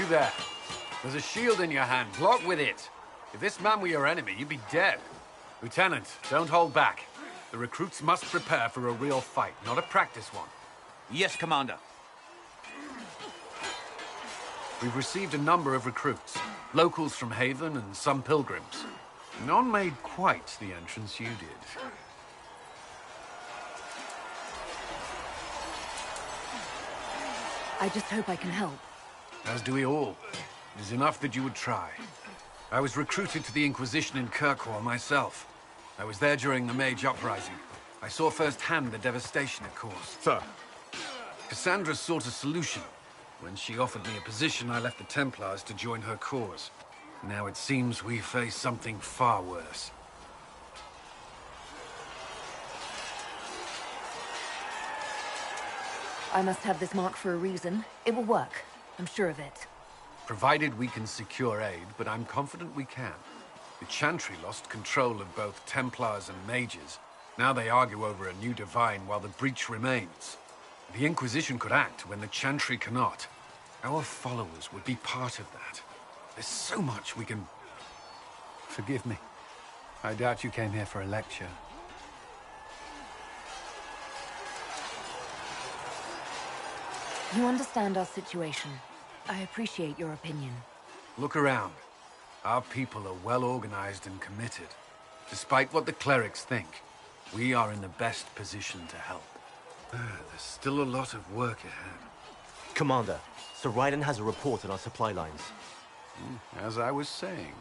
there? There's a shield in your hand. Block with it. If this man were your enemy, you'd be dead. Lieutenant, don't hold back. The recruits must prepare for a real fight, not a practice one. Yes, Commander. We've received a number of recruits. Locals from Haven and some pilgrims. None made quite the entrance you did. I just hope I can help. As do we all. It is enough that you would try. I was recruited to the Inquisition in Kirkwall myself. I was there during the Mage Uprising. I saw firsthand the devastation it caused. Sir. Cassandra sought a solution. When she offered me a position, I left the Templars to join her cause. Now it seems we face something far worse. I must have this mark for a reason. It will work. I'm sure of it. Provided we can secure aid, but I'm confident we can. The Chantry lost control of both Templars and Mages. Now they argue over a new Divine while the breach remains. The Inquisition could act when the Chantry cannot. Our followers would be part of that. There's so much we can... Forgive me. I doubt you came here for a lecture. You understand our situation. I appreciate your opinion. Look around. Our people are well organized and committed. Despite what the clerics think, we are in the best position to help. There's still a lot of work ahead. Commander, Sir Raiden has a report on our supply lines. As I was saying.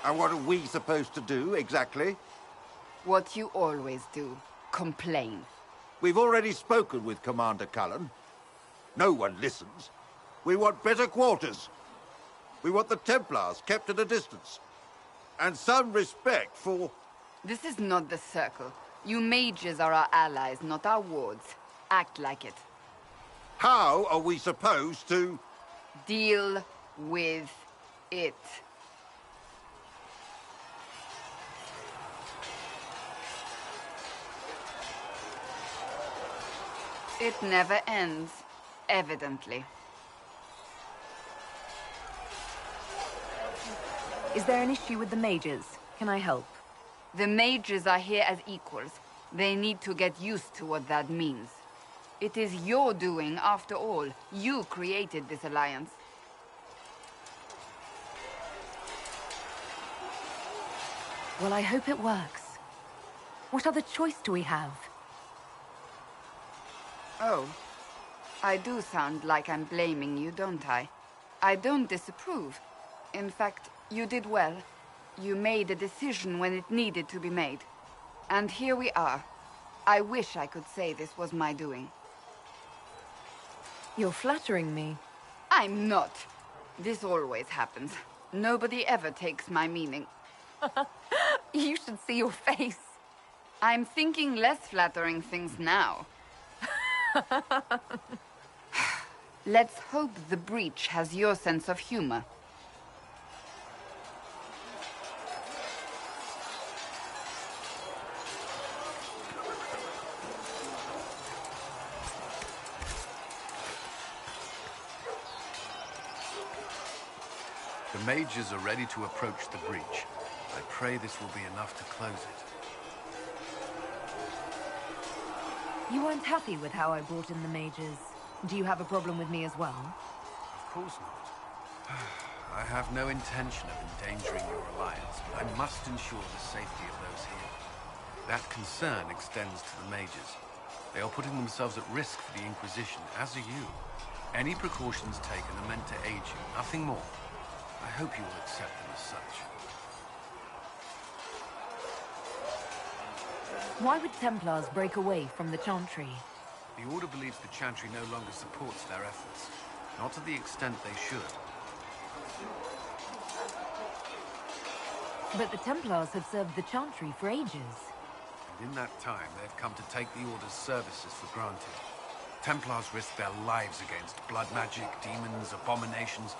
And what are we supposed to do, exactly? What you always do. Complain. We've already spoken with Commander Cullen. No one listens. We want better quarters. We want the Templars kept at a distance. And some respect for... This is not the Circle. You mages are our allies, not our wards. Act like it. How are we supposed to... Deal with it. It never ends, evidently. Is there an issue with the mages? Can I help? The mages are here as equals. They need to get used to what that means. It is your doing, after all. You created this alliance. Well, I hope it works. What other choice do we have? Oh. I do sound like I'm blaming you, don't I? I don't disapprove. In fact, you did well. You made a decision when it needed to be made. And here we are. I wish I could say this was my doing. You're flattering me. I'm not. This always happens. Nobody ever takes my meaning. You should see your face. I'm thinking less flattering things now. Let's hope the breach has your sense of humor. The mages are ready to approach the breach. I pray this will be enough to close it. You weren't happy with how I brought in the mages. Do you have a problem with me as well? Of course not. I have no intention of endangering your alliance, but I must ensure the safety of those here. That concern extends to the mages. They are putting themselves at risk for the Inquisition, as are you. Any precautions taken are meant to aid you, nothing more. I hope you will accept them as such. Why would Templars break away from the Chantry? The Order believes the Chantry no longer supports their efforts. Not to the extent they should. But the Templars have served the Chantry for ages. And in that time, they've come to take the Order's services for granted. Templars risk their lives against blood magic, demons, abominations,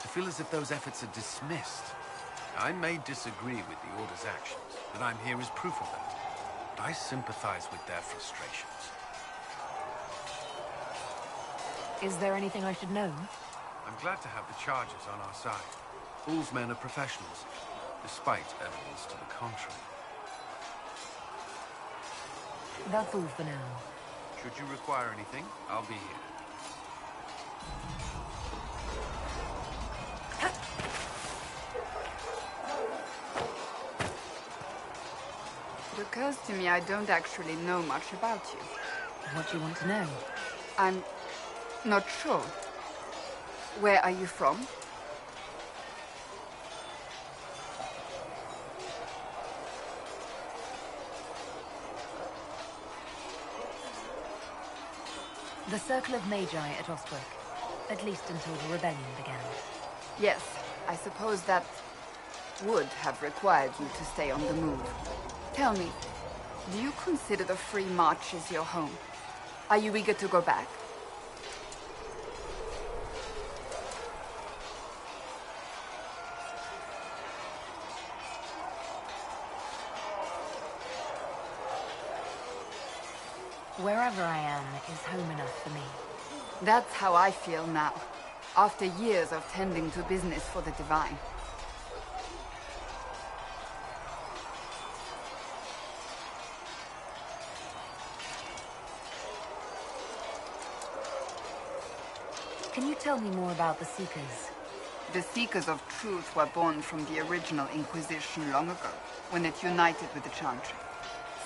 to feel as if those efforts are dismissed. I may disagree with the Order's actions, but I'm here as proof of that. I sympathize with their frustrations. Is there anything I should know? I'm glad to have the charges on our side. Bull's men are professionals, despite evidence to the contrary. That's all for now. Should you require anything, I'll be here. It occurs to me I don't actually know much about you. What do you want to know? I'm not sure. Where are you from? The Circle of Magi at Ostwick. At least until the rebellion began. Yes, I suppose that would have required you to stay on the move. Tell me, do you consider the Free March as your home? Are you eager to go back? Wherever I am is home enough for me. That's how I feel now, after years of tending to business for the Divine. Can you tell me more about the Seekers? The Seekers of Truth were born from the original Inquisition long ago, when it united with the Chantry.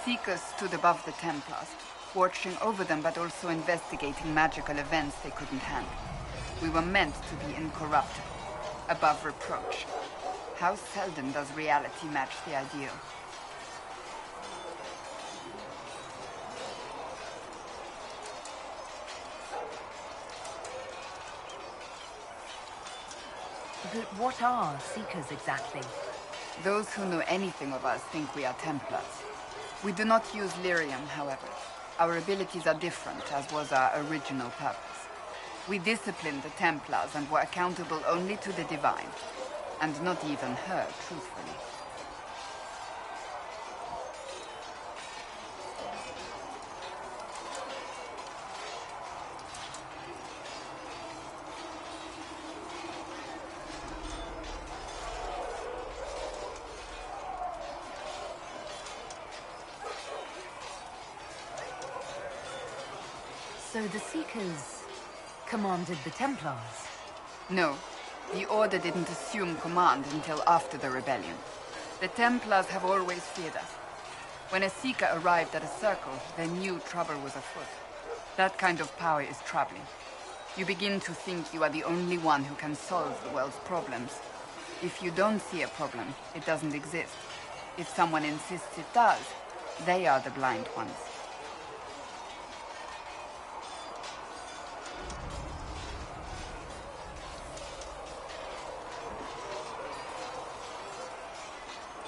Seekers stood above the Templars, watching over them but also investigating magical events they couldn't handle. We were meant to be incorruptible, above reproach. How seldom does reality match the ideal? But what are Seekers exactly? Those who know anything of us think we are Templars. We do not use lyrium, however. Our abilities are different, as was our original purpose. We disciplined the Templars and were accountable only to the Divine, and not even her, truthfully. So the Seekers commanded the Templars? No, the Order didn't assume command until after the rebellion. The Templars have always feared us. When a Seeker arrived at a circle, they knew trouble was afoot. That kind of power is troubling. You begin to think you are the only one who can solve the world's problems. If you don't see a problem, it doesn't exist. If someone insists it does, they are the blind ones.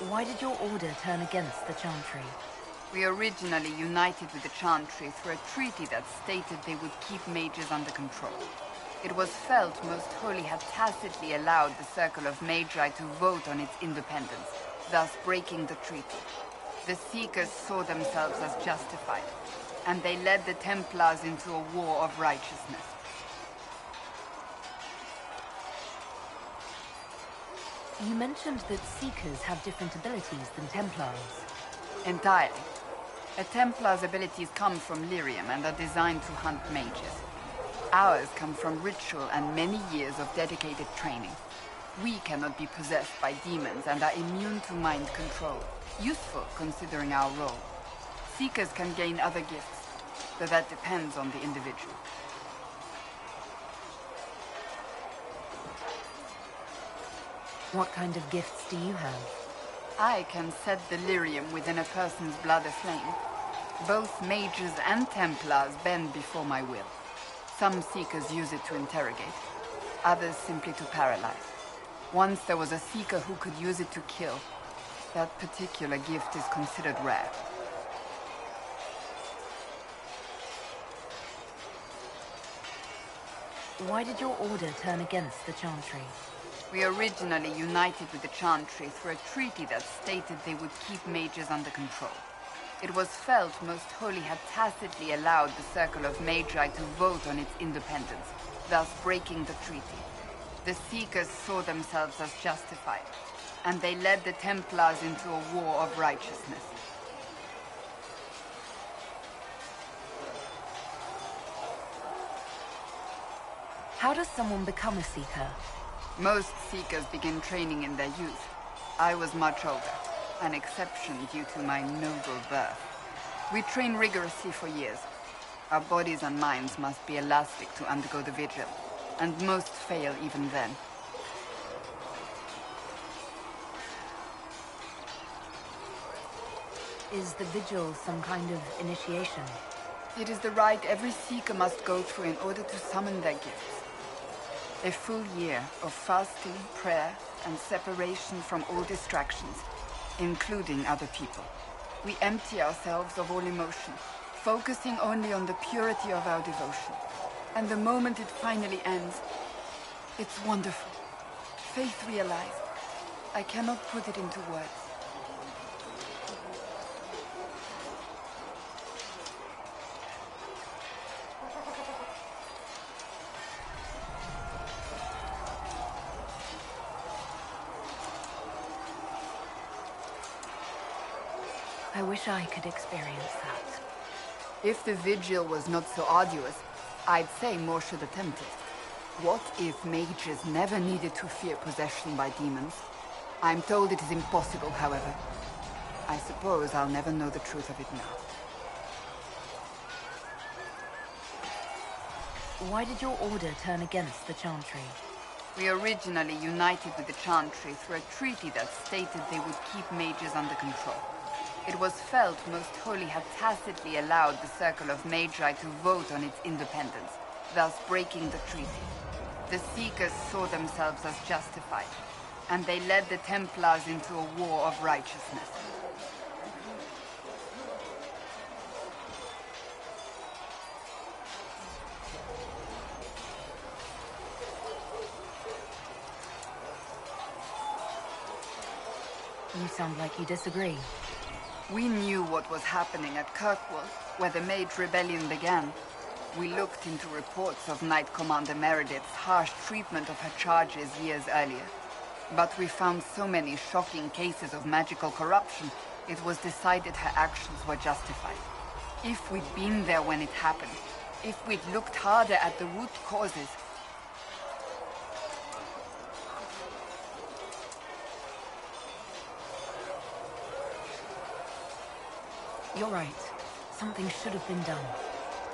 Why did your order turn against the Chantry? We originally united with the Chantry through a treaty that stated they would keep mages under control. It was felt Most Holy had tacitly allowed the Circle of Magi to vote on its independence, thus breaking the treaty. The Seekers saw themselves as justified, and they led the Templars into a war of righteousness. You mentioned that Seekers have different abilities than Templars. Entirely. A Templar's abilities come from lyrium and are designed to hunt mages. Ours come from ritual and many years of dedicated training. We cannot be possessed by demons and are immune to mind control. Useful, considering our role. Seekers can gain other gifts, though that depends on the individual. What kind of gifts do you have? I can set the lyrium within a person's blood aflame. Both mages and Templars bend before my will. Some Seekers use it to interrogate, others simply to paralyze. Once there was a Seeker who could use it to kill. That particular gift is considered rare. Why did your order turn against the Chantry? We originally united with the Chantry through a treaty that stated they would keep mages under control. It was felt Most Holy had tacitly allowed the Circle of Magi to vote on its independence, thus breaking the treaty. The Seekers saw themselves as justified, and they led the Templars into a war of righteousness. How does someone become a Seeker? Most Seekers begin training in their youth. I was much older, an exception due to my noble birth. We train rigorously for years. Our bodies and minds must be elastic to undergo the vigil, and most fail even then. Is the vigil some kind of initiation? It is the rite every Seeker must go through in order to summon their gifts. A full year of fasting, prayer, and separation from all distractions, including other people. We empty ourselves of all emotion, focusing only on the purity of our devotion. And the moment it finally ends, it's wonderful. Faith realized. I cannot put it into words. I wish I could experience that. If the vigil was not so arduous, I'd say more should attempt it. What if mages never needed to fear possession by demons? I'm told it is impossible, however. I suppose I'll never know the truth of it now. Why did your order turn against the Chantry? We originally united with the Chantry through a treaty that stated they would keep mages under control. It was felt Most Holy had tacitly allowed the Circle of Magi to vote on its independence, thus breaking the treaty. The Seekers saw themselves as justified, and they led the Templars into a war of righteousness. You sound like you disagree. We knew what was happening at Kirkwall, where the Mage Rebellion began. We looked into reports of Knight Commander Meredith's harsh treatment of her charges years earlier. But we found so many shocking cases of magical corruption, it was decided her actions were justified. If we'd been there when it happened, if we'd looked harder at the root causes, You're right. Something should have been done.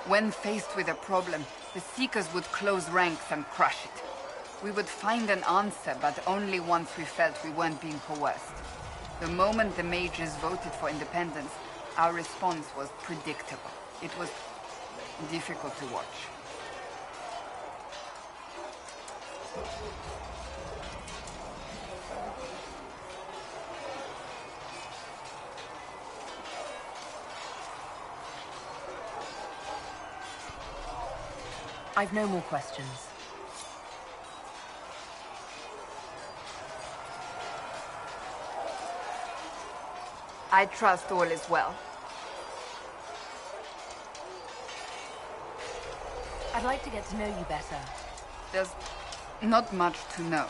when faced with a problem, the Seekers would close ranks and crush it. We would find an answer, but only once we felt we weren't being coerced. The moment the mages voted for independence, our response was predictable. It was difficult to watch. I've no more questions. I trust all is well. I'd like to get to know you better. There's not much to know.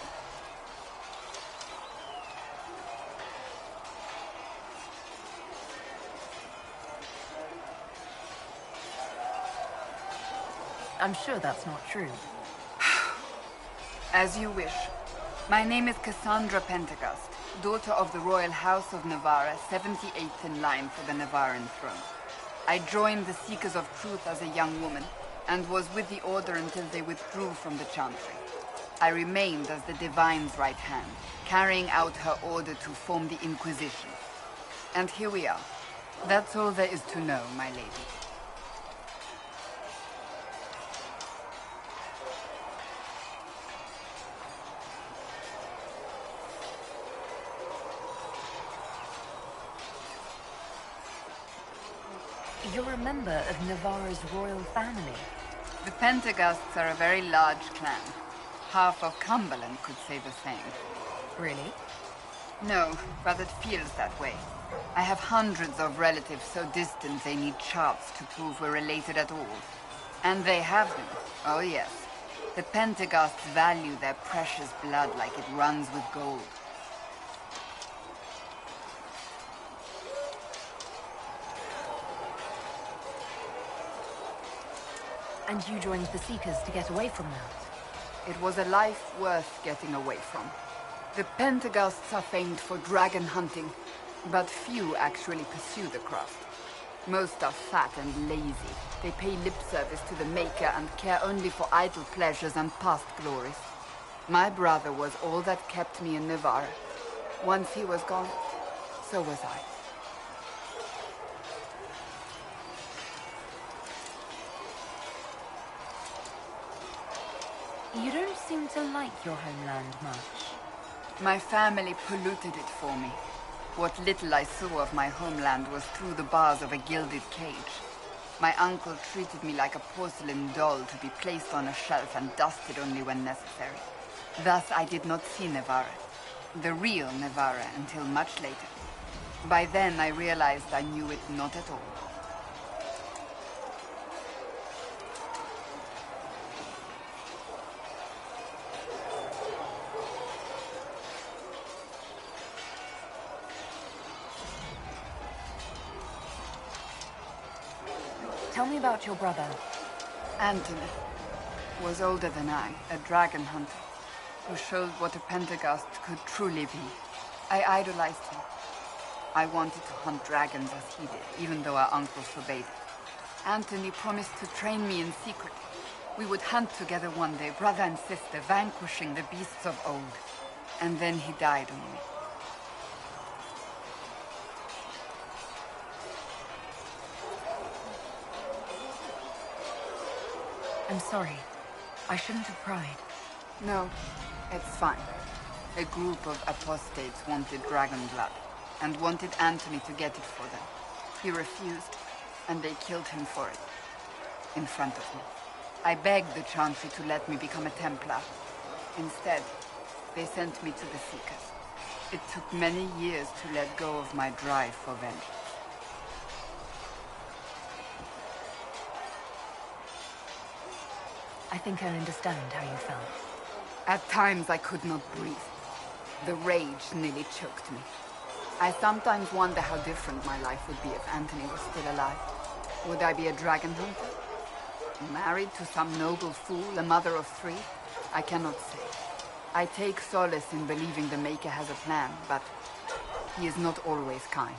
I'm sure that's not true. As you wish. My name is Cassandra Pentecost, daughter of the Royal House of Navarra, 78th in line for the Navarran throne. I joined the Seekers of Truth as a young woman, and was with the Order until they withdrew from the Chantry. I remained as the Divine's right hand, carrying out her order to form the Inquisition. And here we are. That's all there is to know, my lady. You're a member of Navarra's royal family. The Pentaghasts are a very large clan. Half of Cumberland could say the same. Really? No, but it feels that way. I have hundreds of relatives so distant they need charts to prove we're related at all. And they have them. Oh yes. The Pentaghasts value their precious blood like it runs with gold. And you joined the Seekers to get away from that? It was a life worth getting away from. The Pentaghasts are famed for dragon hunting, but few actually pursue the craft. Most are fat and lazy. They pay lip service to the Maker and care only for idle pleasures and past glories. My brother was all that kept me in Navarre. Once he was gone, so was I. You don't seem to like your homeland much. My family polluted it for me. What little I saw of my homeland was through the bars of a gilded cage. My uncle treated me like a porcelain doll to be placed on a shelf and dusted only when necessary. Thus I did not see Navarre, the real Navarre, until much later. By then I realized I knew it not at all. Tell me about your brother. Anthony was older than I, a dragon hunter, who showed what a Pentaghast could truly be. I idolized him. I wanted to hunt dragons as he did, even though our uncle forbade it. Anthony promised to train me in secret. We would hunt together one day, brother and sister, vanquishing the beasts of old. And then he died on me. I'm sorry. I shouldn't have pried. No, it's fine. A group of apostates wanted dragon blood, and wanted Anthony to get it for them. He refused, and they killed him for it. In front of me. I begged the Chantry to let me become a Templar. Instead, they sent me to the Seekers. It took many years to let go of my drive for vengeance. I think I understand how you felt. At times I could not breathe. The rage nearly choked me. I sometimes wonder how different my life would be if Anthony was still alive. Would I be a dragon hunter? Married to some noble fool, a mother of 3? I cannot say. I take solace in believing the Maker has a plan, but he is not always kind.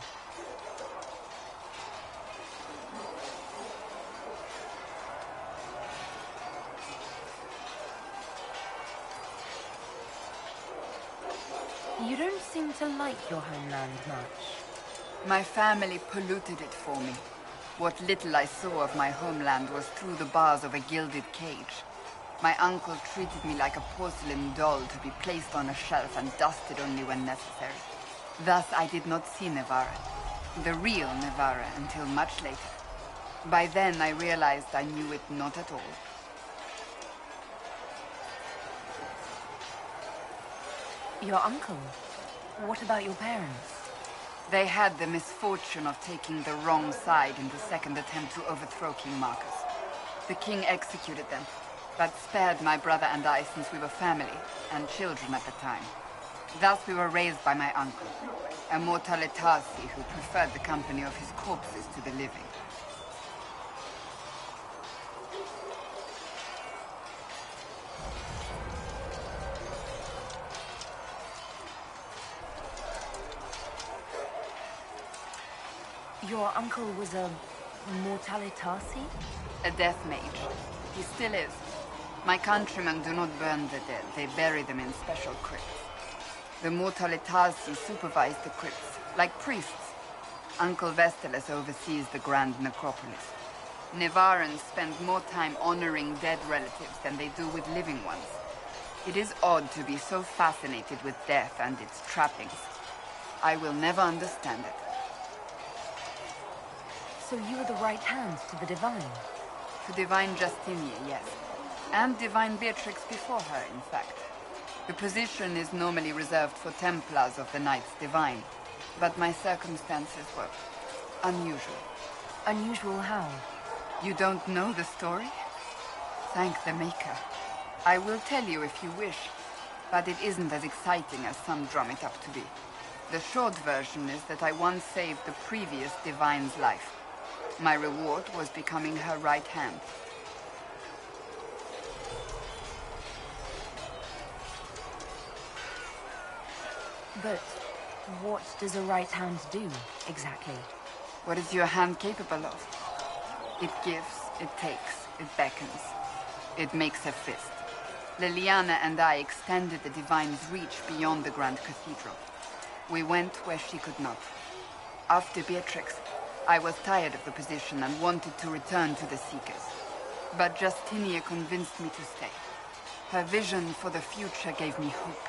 You don't seem to like your homeland much. My family polluted it for me. What little I saw of my homeland was through the bars of a gilded cage. My uncle treated me like a porcelain doll to be placed on a shelf and dusted only when necessary. Thus I did not see Navarre, the real Navarre, until much later. By then I realized I knew it not at all. Your uncle? What about your parents? They had the misfortune of taking the wrong side in the second attempt to overthrow King Marcus. The king executed them, but spared my brother and I since we were family, and children at the time. Thus we were raised by my uncle, a Mortalitasi who preferred the company of his corpses to the living. Your uncle was a Mortalitasi? A death mage. He still is. My countrymen do not burn the dead, they bury them in special crypts. The Mortalitasi supervise the crypts, like priests. Uncle Vestalis oversees the grand necropolis. Nevarans spend more time honoring dead relatives than they do with living ones. It is odd to be so fascinated with death and its trappings. I will never understand it. So you were the right hand to the Divine? To Divine Justinia, yes. And Divine Beatrix before her, in fact. The position is normally reserved for Templars of the Knights Divine, but my circumstances were unusual. Unusual how? You don't know the story? Thank the Maker. I will tell you if you wish, but it isn't as exciting as some drum it up to be. The short version is that I once saved the previous Divine's life. My reward was becoming her right hand. But what does a right hand do, exactly? What is your hand capable of? It gives, it takes, it beckons. It makes a fist. Liliana and I extended the Divine's reach beyond the Grand Cathedral. We went where she could not. After Beatrix, I was tired of the position and wanted to return to the Seekers. But Justinia convinced me to stay. Her vision for the future gave me hope.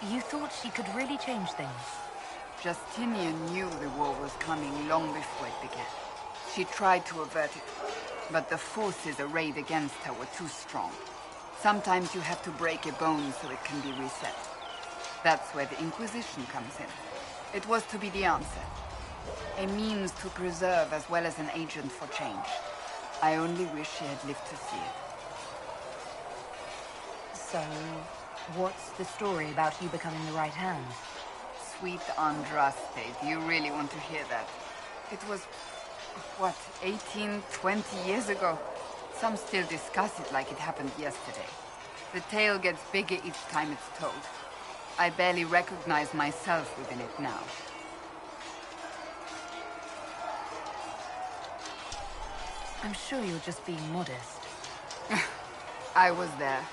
You thought she could really change things? Justinia knew the war was coming long before it began. She tried to avert it, but the forces arrayed against her were too strong. Sometimes you have to break a bone so it can be reset. That's where the Inquisition comes in. It was to be the answer. A means to preserve as well as an agent for change. I only wish she had lived to see it. So, what's the story about you becoming the right hand? Sweet Andraste, do you really want to hear that? It was, what, 18, 20 years ago? Some still discuss it like it happened yesterday. The tale gets bigger each time it's told. I barely recognize myself within it now. I'm sure you're just being modest. I was there.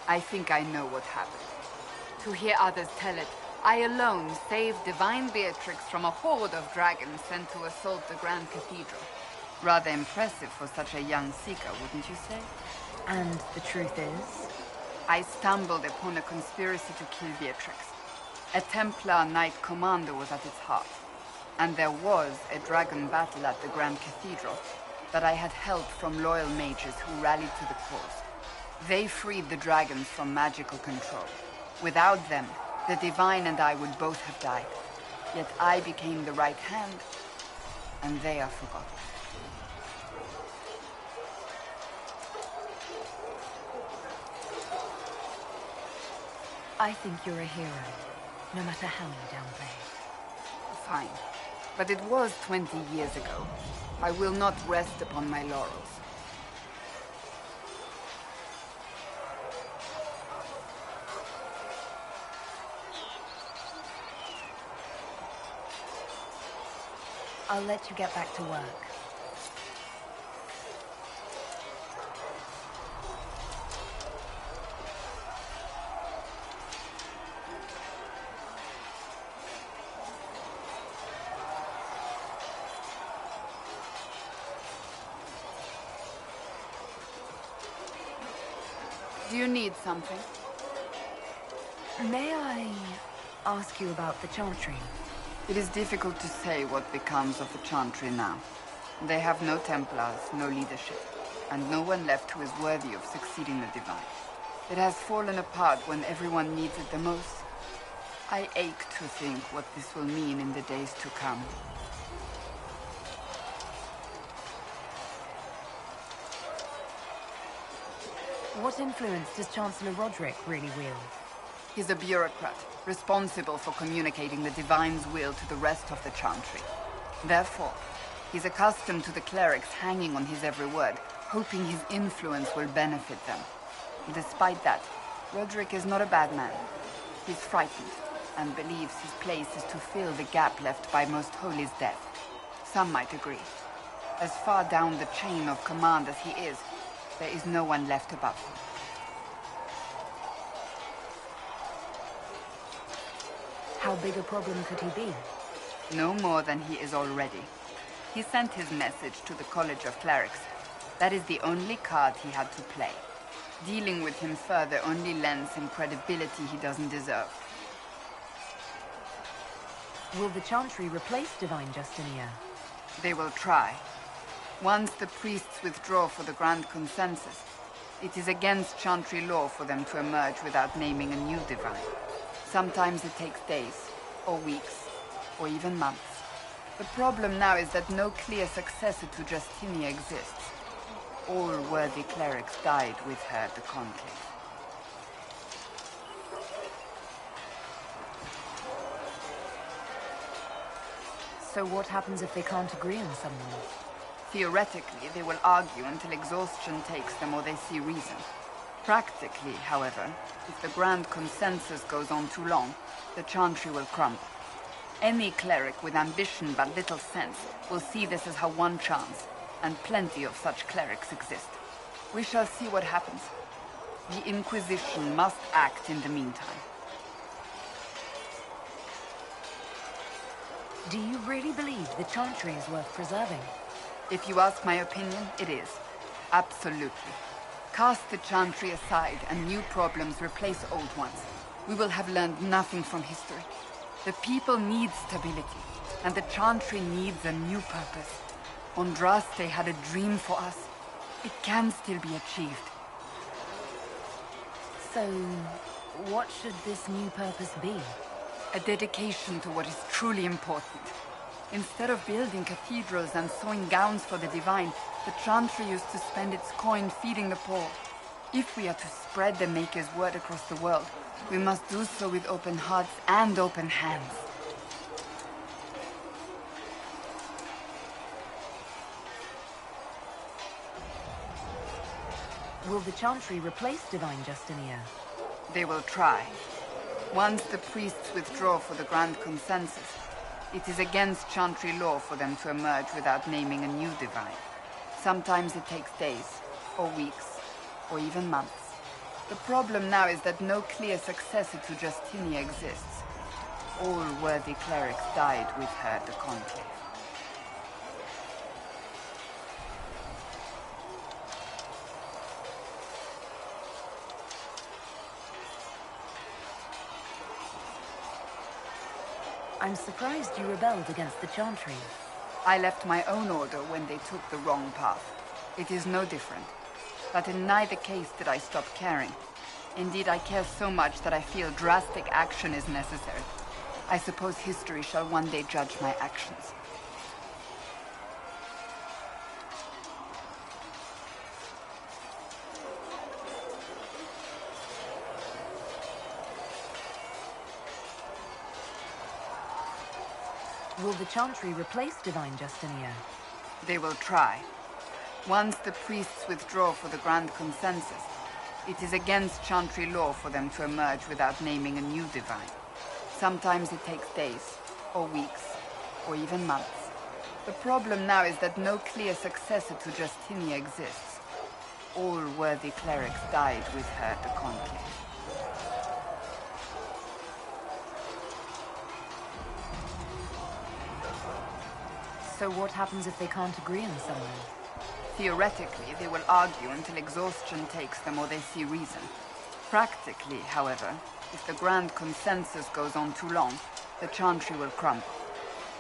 I think I know what happened. To hear others tell it, I alone saved Divine Beatrix from a horde of dragons sent to assault the Grand Cathedral. Rather impressive for such a young seeker, wouldn't you say? And the truth is? I stumbled upon a conspiracy to kill Beatrix. A Templar Knight Commander was at its heart. And there was a dragon battle at the Grand Cathedral, but I had help from loyal mages who rallied to the cause. They freed the dragons from magical control. Without them, the Divine and I would both have died. Yet I became the right hand, and they are forgotten. I think you're a hero, no matter how you downplay. Fine. But it was 20 years ago. I will not rest upon my laurels. I'll let you get back to work. Do you need something? May I ask you about the Chantry? It is difficult to say what becomes of the Chantry now. They have no Templars, no leadership, and no one left who is worthy of succeeding the Divine. It has fallen apart when everyone needs it the most. I ache to think what this will mean in the days to come. What influence does Chancellor Roderick really wield? He's a bureaucrat, responsible for communicating the Divine's will to the rest of the Chantry. Therefore, he's accustomed to the clerics hanging on his every word, hoping his influence will benefit them. Despite that, Roderick is not a bad man. He's frightened, and believes his place is to fill the gap left by Most Holy's death. Some might agree. As far down the chain of command as he is, there is no one left above him. How big a problem could he be? No more than he is already. He sent his message to the College of Clerics. That is the only card he had to play. Dealing with him further only lends him credibility he doesn't deserve. Will the Chantry replace Divine Justinia? They will try. Once the priests withdraw for the Grand Consensus, it is against Chantry law for them to emerge without naming a new divine. Sometimes it takes days, or weeks, or even months. The problem now is that no clear successor to Justinia exists. All worthy clerics died with her at the Conclave. So what happens if they can't agree on someone? Theoretically, they will argue until exhaustion takes them or they see reason. Practically, however, if the Grand Consensus goes on too long, the Chantry will crumble. Any cleric with ambition but little sense will see this as her one chance, and plenty of such clerics exist. We shall see what happens. The Inquisition must act in the meantime. Do you really believe the Chantry is worth preserving? If you ask my opinion, it is. Absolutely. Cast the Chantry aside and new problems replace old ones. We will have learned nothing from history. The people need stability, and the Chantry needs a new purpose. Andraste had a dream for us. It can still be achieved. So, what should this new purpose be? A dedication to what is truly important. Instead of building cathedrals and sewing gowns for the divine, the Chantry used to spend its coin feeding the poor. If we are to spread the Maker's word across the world, we must do so with open hearts and open hands. Will the Chantry replace Divine Justinia? They will try. Once the priests withdraw for the Grand Consensus, it is against Chantry law for them to emerge without naming a new divine. Sometimes it takes days, or weeks, or even months. The problem now is that no clear successor to Justinia exists. All worthy clerics died with her at the Conclave. I'm surprised you rebelled against the Chantry. I left my own order when they took the wrong path. It is no different. But in neither case did I stop caring. Indeed, I care so much that I feel drastic action is necessary. I suppose history shall one day judge my actions. Will the Chantry replace Divine Justinia? They will try. Once the priests withdraw for the Grand Consensus, it is against Chantry law for them to emerge without naming a new divine. Sometimes it takes days, or weeks, or even months. The problem now is that no clear successor to Justinia exists. All worthy clerics died with her at the Conclave. So what happens if they can't agree on someone? Theoretically, they will argue until exhaustion takes them or they see reason. Practically, however, if the Grand Consensus goes on too long, the Chantry will crumble.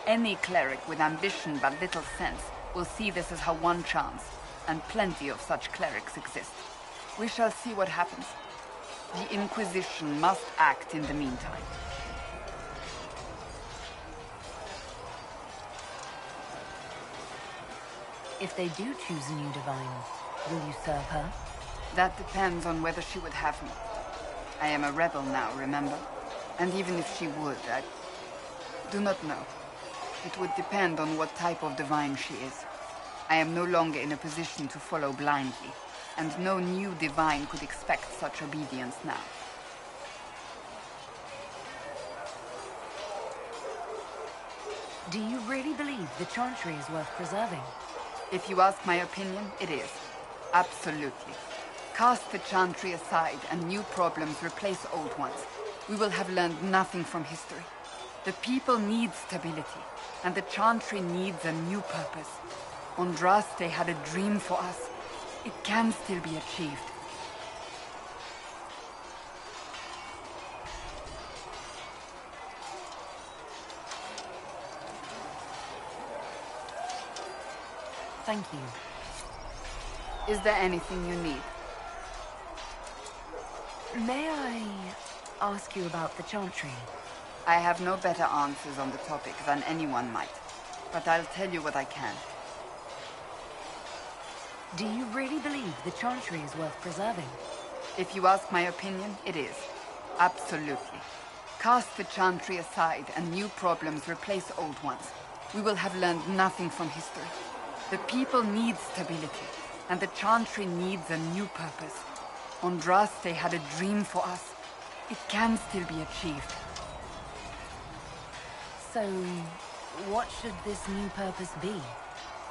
Any cleric with ambition but little sense will see this as her one chance, and plenty of such clerics exist. We shall see what happens. The Inquisition must act in the meantime. If they do choose a new divine, will you serve her? That depends on whether she would have me. I am a rebel now, remember? And even if she would, I do not know. It would depend on what type of divine she is. I am no longer in a position to follow blindly, and no new divine could expect such obedience now. Do you really believe the Chantry is worth preserving? If you ask my opinion, it is. Absolutely. Cast the Chantry aside and new problems replace old ones. We will have learned nothing from history. The people need stability, and the Chantry needs a new purpose. Andraste had a dream for us. It can still be achieved. Thank you. Is there anything you need? May I ask you about the Chantry? I have no better answers on the topic than anyone might, but I'll tell you what I can. Do you really believe the Chantry is worth preserving? If you ask my opinion, it is. Absolutely. Cast the Chantry aside and new problems replace old ones. We will have learned nothing from history. The people need stability, and the Chantry needs a new purpose. Andraste had a dream for us. It can still be achieved. So, what should this new purpose be?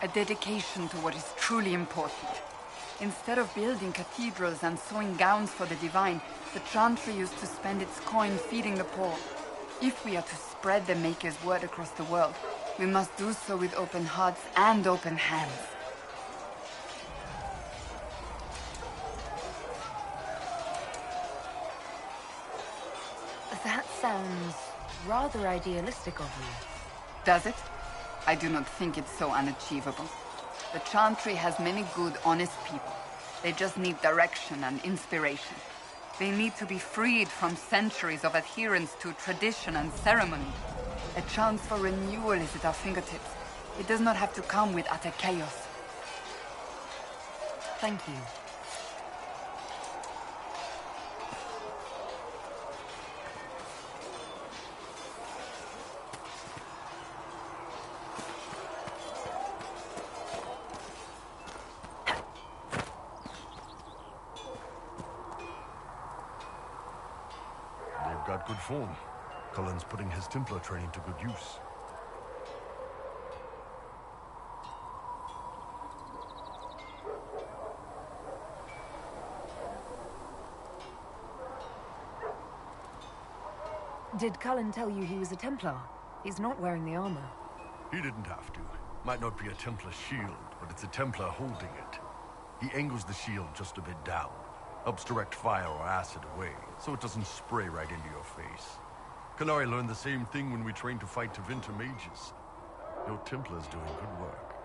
A dedication to what is truly important. Instead of building cathedrals and sewing gowns for the divine, the Chantry used to spend its coin feeding the poor. If we are to spread the Maker's word across the world, we must do so with open hearts and open hands. That sounds rather idealistic of you. Does it? I do not think it's so unachievable. The Chantry has many good, honest people. They just need direction and inspiration. They need to be freed from centuries of adherence to tradition and ceremony. A chance for renewal is at our fingertips. It does not have to come with utter chaos. Thank you. They've got good form. Cullen's putting his Templar training to good use. Did Cullen tell you he was a Templar? He's not wearing the armor. He didn't have to. Might not be a Templar shield, but it's a Templar holding it. He angles the shield just a bit down. Helps direct fire or acid away, so it doesn't spray right into your face. Canary learned the same thing when we trained to fight Tevinter mages. Your Templar's doing good work.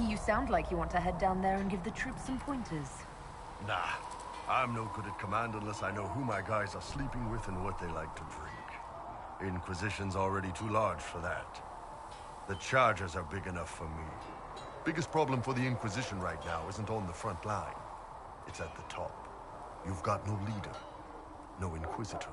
You sound like you want to head down there and give the troops some pointers. Nah, I'm no good at command unless I know who my guys are sleeping with and what they like to drink. Inquisition's already too large for that. The Chargers are big enough for me. Biggest problem for the Inquisition right now isn't on the front line. It's at the top. You've got no leader, no Inquisitor.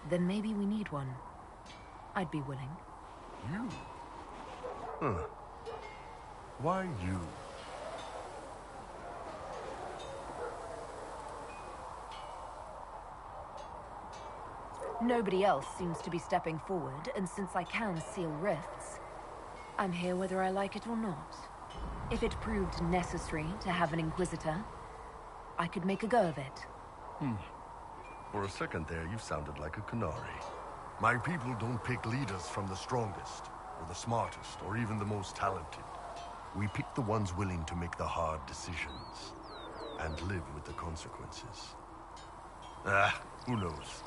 Then maybe we need one. I'd be willing. You? Huh. Why you? Nobody else seems to be stepping forward, and since I can seal rifts, I'm here whether I like it or not. If it proved necessary to have an Inquisitor, I could make a go of it. For a second there, you sounded like a Canary. My people don't pick leaders from the strongest, or the smartest, or even the most talented. We pick the ones willing to make the hard decisions, and live with the consequences. Who knows?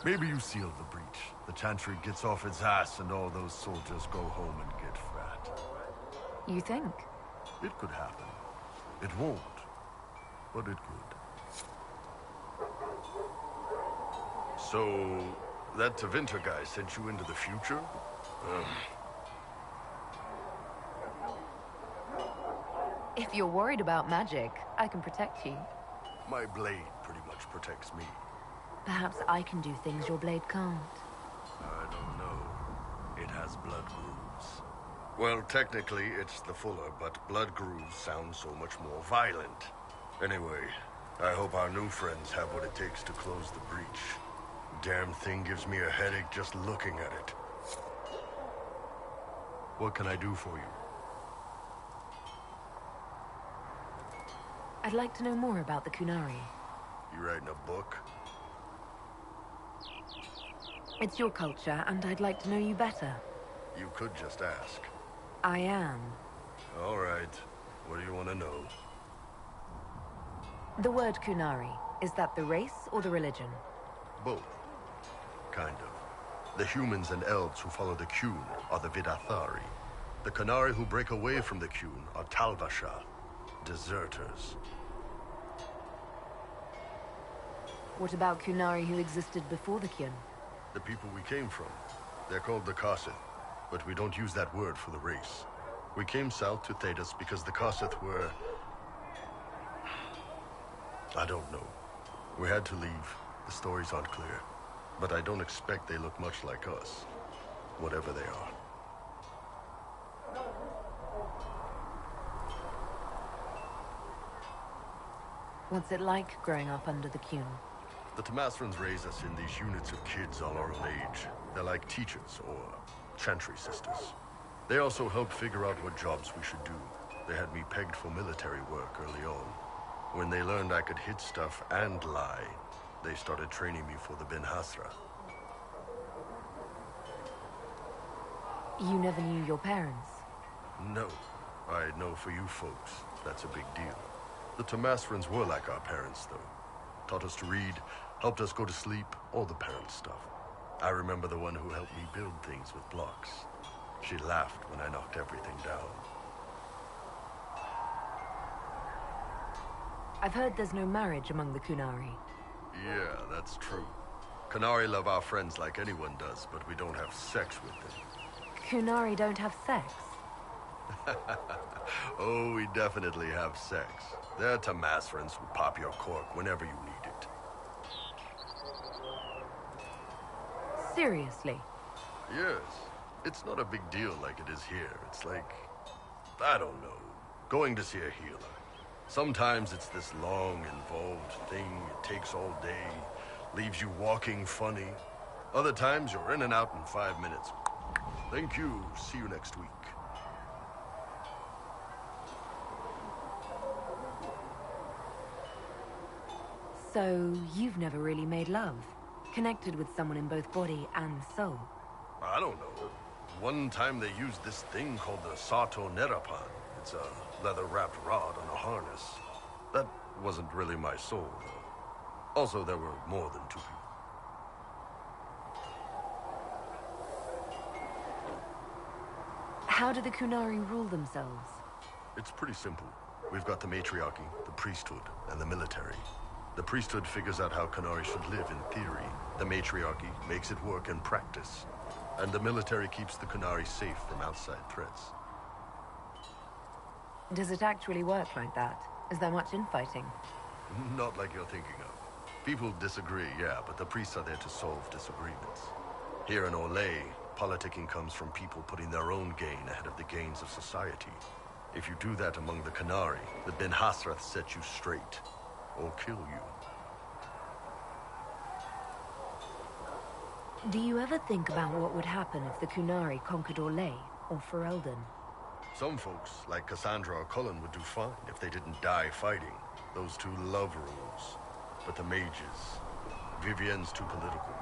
Maybe you sealed the breach. The Chantry gets off its ass, and all those soldiers go home and get fat. You think? It could happen. It won't, but it could. So, that Tevinter guy sent you into the future? If you're worried about magic, I can protect you. My blade pretty much protects me. Perhaps I can do things your blade can't. I don't know. It has blood grooves. Well, technically, it's the Fuller, but blood grooves sound so much more violent. Anyway, I hope our new friends have what it takes to close the breach. Damn thing gives me a headache just looking at it. What can I do for you? I'd like to know more about the Kunari. You writing a book? It's your culture, and I'd like to know you better. You could just ask. I am. All right. What do you want to know? The word Kunari, is that the race or the religion? Both. Kind of. The humans and elves who follow the Qun are the Vidathari. The Kunari who break away from the Qun are Talvasha, deserters. What about Kunari who existed before the Qun? The people we came from. They're called the Kasith, but we don't use that word for the race. We came south to Thedas because the Kasith were... I don't know. We had to leave. The stories aren't clear. But I don't expect they look much like us. Whatever they are. What's it like growing up under the Qun? The Tamasrans raise us in these units of kids all our own age. They're like teachers, or chantry sisters. They also help figure out what jobs we should do. They had me pegged for military work early on. When they learned I could hit stuff and lie, they started training me for the Ben Hasra. You never knew your parents? No. I know for you folks, that's a big deal. The Tamasrans were like our parents, though. Taught us to read, helped us go to sleep, all the parent stuff. I remember the one who helped me build things with blocks. She laughed when I knocked everything down. I've heard there's no marriage among the Kunari. Yeah, that's true. Kunari love our friends like anyone does, but we don't have sex with them. Kunari don't have sex? Oh, we definitely have sex. They're Tamasrans who pop your cork whenever you need it. Seriously? Yes. It's not a big deal like it is here. It's like, I don't know, going to see a healer. Sometimes it's this long, involved thing. It takes all day, leaves you walking funny. Other times you're in and out in 5 minutes. Thank you. See you next week. So, you've never really made love? Connected with someone in both body and soul? I don't know. One time they used this thing called the Sato Nerapan. It's a leather-wrapped rod on a harness. That wasn't really my soul, though. Also, there were more than 2 people. How do the Kunari rule themselves? It's pretty simple. We've got the matriarchy, the priesthood, and the military. The priesthood figures out how Kunari should live in theory. The matriarchy makes it work in practice. And the military keeps the Kunari safe from outside threats. Does it actually work like that? Is there much infighting? Not like you're thinking of. People disagree, yeah, but the priests are there to solve disagreements. Here in Olay, politicking comes from people putting their own gain ahead of the gains of society. If you do that among the Kunari, the Ben Hasrath set you straight, or kill you. Do you ever think about what would happen if the Kunari conquered Orlais or Ferelden? Some folks, like Cassandra or Cullen, would do fine if they didn't die fighting. Those two love rules. But the mages... Vivienne's too political.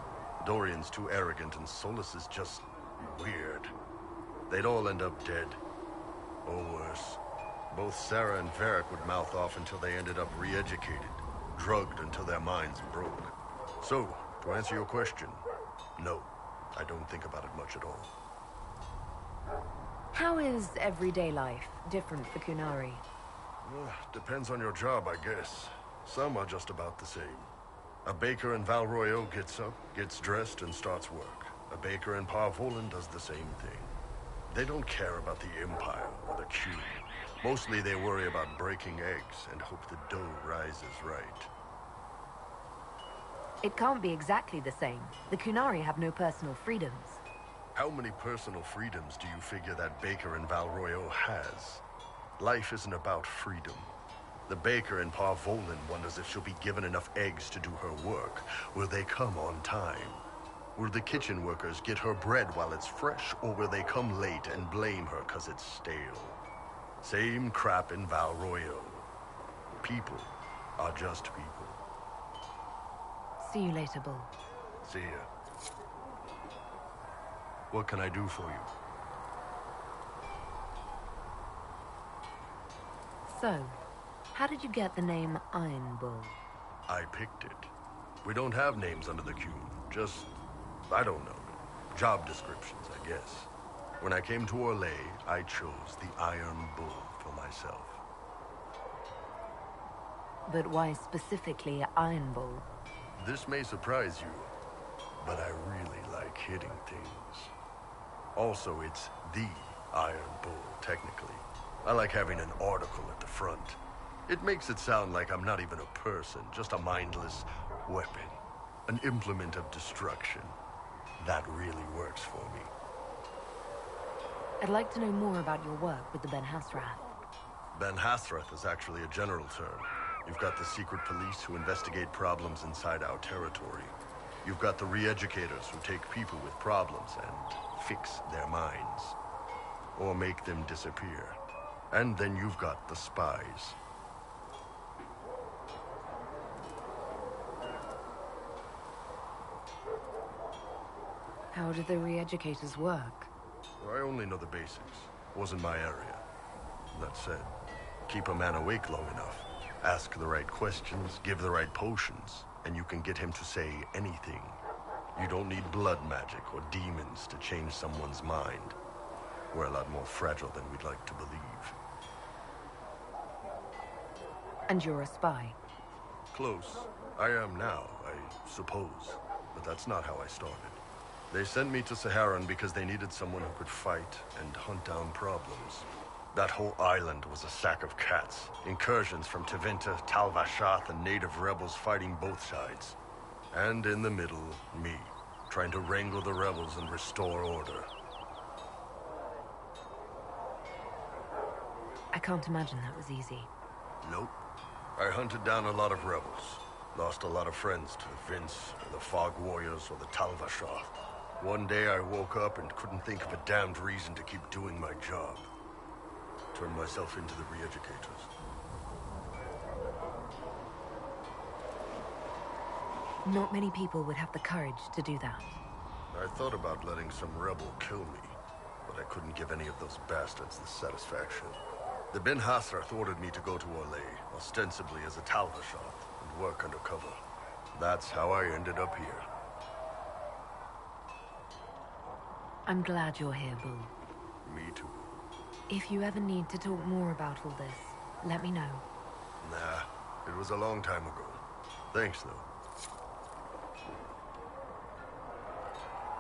Dorian's too arrogant, and Solus is just... weird. They'd all end up dead. Or worse. Both Sarah and Varric would mouth off until they ended up re-educated. Drugged until their minds broke. So, to answer your question, no. I don't think about it much at all. How is everyday life different for Kunari? Depends on your job, I guess. Some are just about the same. A baker in Val Royeaux gets up, gets dressed, and starts work. A baker in Parvolan does the same thing. They don't care about the Empire or the Q. Mostly they worry about breaking eggs and hope the dough rises right. It can't be exactly the same. The Kunari have no personal freedoms. How many personal freedoms do you figure that baker in Val Royeaux has? Life isn't about freedom. The baker in Parvolan wonders if she'll be given enough eggs to do her work. Will they come on time? Will the kitchen workers get her bread while it's fresh, or will they come late and blame her 'cause it's stale? Same crap in Val Royale. People are just people. See you later, Bull. See ya. What can I do for you? So, how did you get the name Iron Bull? I picked it. We don't have names under the Cube. Just, I don't know. Job descriptions, I guess. When I came to Orlais, I chose the Iron Bull for myself. But why specifically Iron Bull? This may surprise you, but I really like hitting things. Also, it's the Iron Bull, technically. I like having an article at the front. It makes it sound like I'm not even a person, just a mindless weapon. An implement of destruction. That really works for me. I'd like to know more about your work with the Ben Hasrath. Ben Hasrath is actually a general term. You've got the secret police who investigate problems inside our territory. You've got the re-educators who take people with problems and fix their minds. Or make them disappear. And then you've got the spies. How do the re-educators work? I only know the basics. Wasn't my area. That said, keep a man awake long enough. Ask the right questions, give the right potions, and you can get him to say anything. You don't need blood magic or demons to change someone's mind. We're a lot more fragile than we'd like to believe. And you're a spy? Close. I am now, I suppose. But that's not how I started. They sent me to Saharan because they needed someone who could fight and hunt down problems. That whole island was a sack of cats. Incursions from Tevinter, Tal Vashath, and native rebels fighting both sides. And in the middle, me, trying to wrangle the rebels and restore order. I can't imagine that was easy. Nope. I hunted down a lot of rebels. Lost a lot of friends to Vince, or the Fog Warriors, or the Tal Vashath. One day I woke up and couldn't think of a damned reason to keep doing my job. Turned myself into the re-educators. Not many people would have the courage to do that. I thought about letting some rebel kill me, but I couldn't give any of those bastards the satisfaction. The Ben Hasrath ordered me to go to Orlais, ostensibly as a Tal Vashath, and work undercover. That's how I ended up here. I'm glad you're here, Bull. Me too. If you ever need to talk more about all this, let me know. Nah, it was a long time ago. Thanks, though.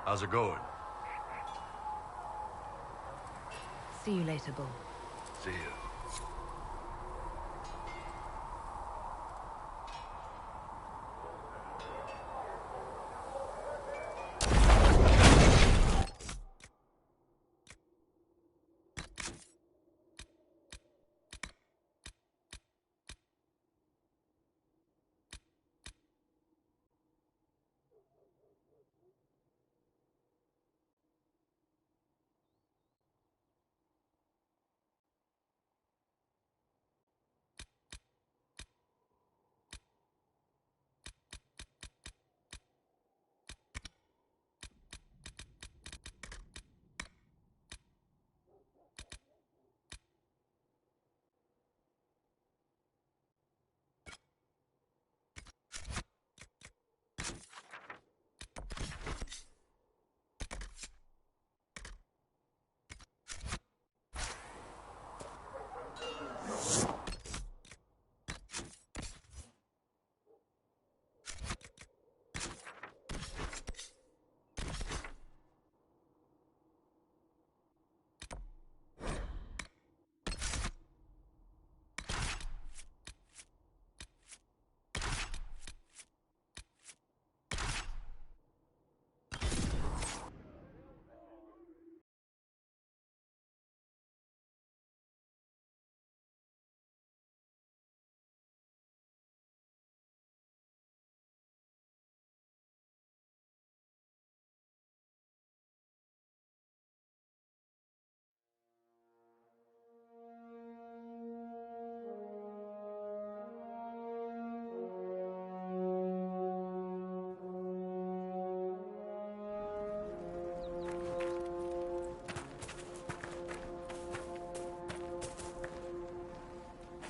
How's it going? See you later, Bull. See ya.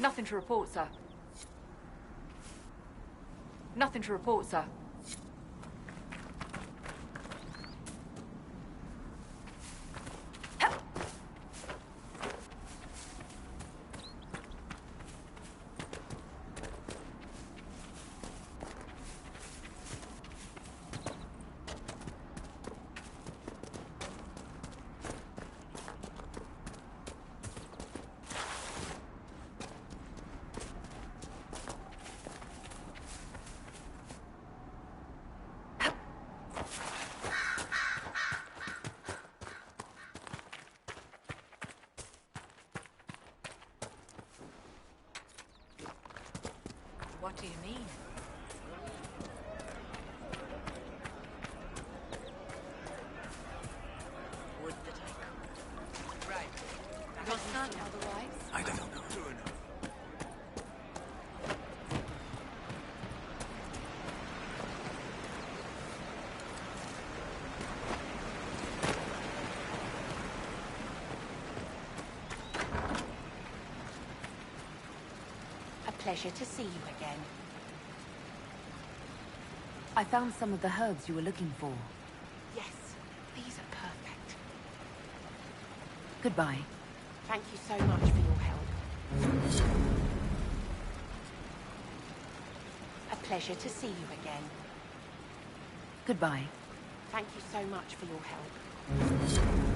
Nothing to report, sir. Nothing to report, sir. What do you mean? Would that I could. Right. Your son, otherwise? I don't know. Pleasure to see you again. I found some of the herbs you were looking for. Yes, these are perfect. Goodbye. Thank you so much for your help. A pleasure to see you again. Goodbye. Thank you so much for your help.